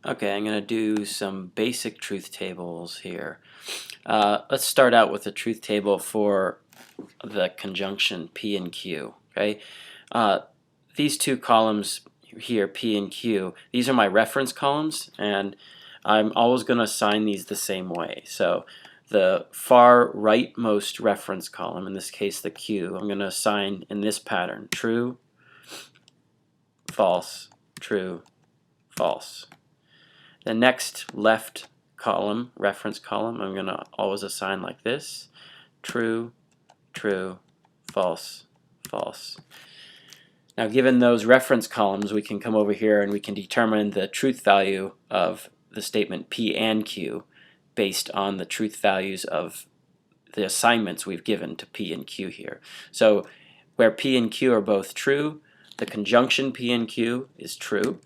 Okay, I'm going to do some basic truth tables here. Let's start out with the truth table for the conjunction P and Q. Okay, these two columns here, P and Q, these are my reference columns, and I'm always going to assign these the same way. So the far rightmost reference column, in this case the Q, I'm going to assign in this pattern: true, false, true, false. The next left column, reference column, I'm going to always assign like this: true, true, false, false. Now, given those reference columns, we can come over here and we can determine the truth value of the statement P and Q based on the truth values of the assignments we've given to P and Q here. So where P and Q are both true, the conjunction P and Q is true.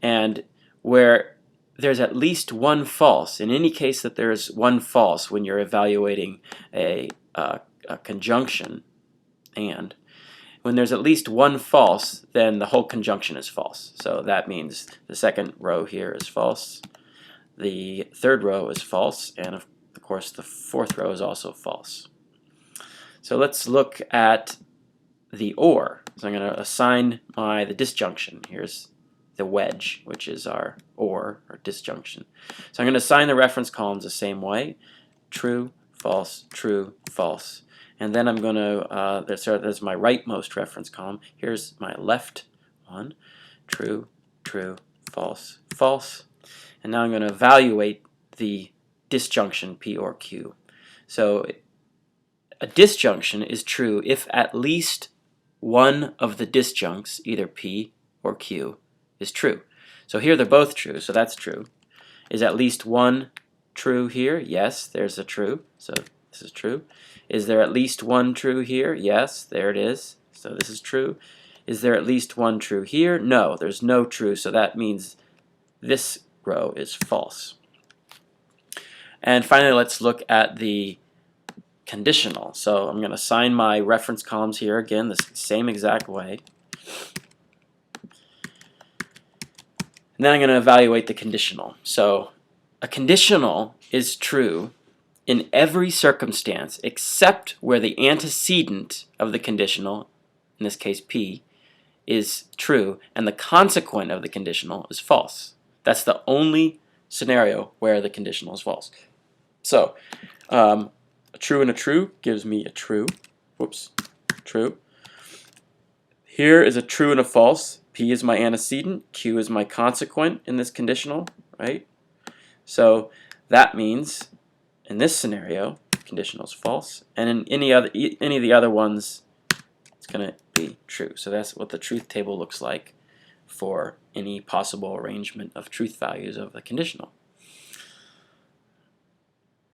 And where there's at least one false, in any case that there's one false when you're evaluating a conjunction, and when there's at least one false, then the whole conjunction is false. So that means the second row here is false, the third row is false, and of course the fourth row is also false. So let's look at the OR. So I'm going to assign the disjunction. Here's the wedge, which is our OR, or disjunction. So I'm going to assign the reference columns the same way: true, false, true, false. And then I'm going to, there's my rightmost reference column. Here's my left one: true, true, false, false. And now I'm going to evaluate the disjunction P or Q. So a disjunction is true if at least one of the disjuncts, either P or Q, is true. So here they're both true, so that's true. Is at least one true here? Yes, there's a true, so this is true. Is there at least one true here? Yes, there it is, so this is true. Is there at least one true here? No, there's no true, so that means this row is false. And finally, let's look at the conditional. So I'm going to assign my reference columns here again the same exact way. And then I'm going to evaluate the conditional. So a conditional is true in every circumstance except where the antecedent of the conditional, in this case P, is true and the consequent of the conditional is false. That's the only scenario where the conditional is false. So a true and a true gives me a true. Whoops, true. Here is a true and a false. P is my antecedent, Q is my consequent in this conditional, right? So that means in this scenario, conditional is false, and in any of the other ones, it's going to be true. So that's what the truth table looks like for any possible arrangement of truth values of the conditional.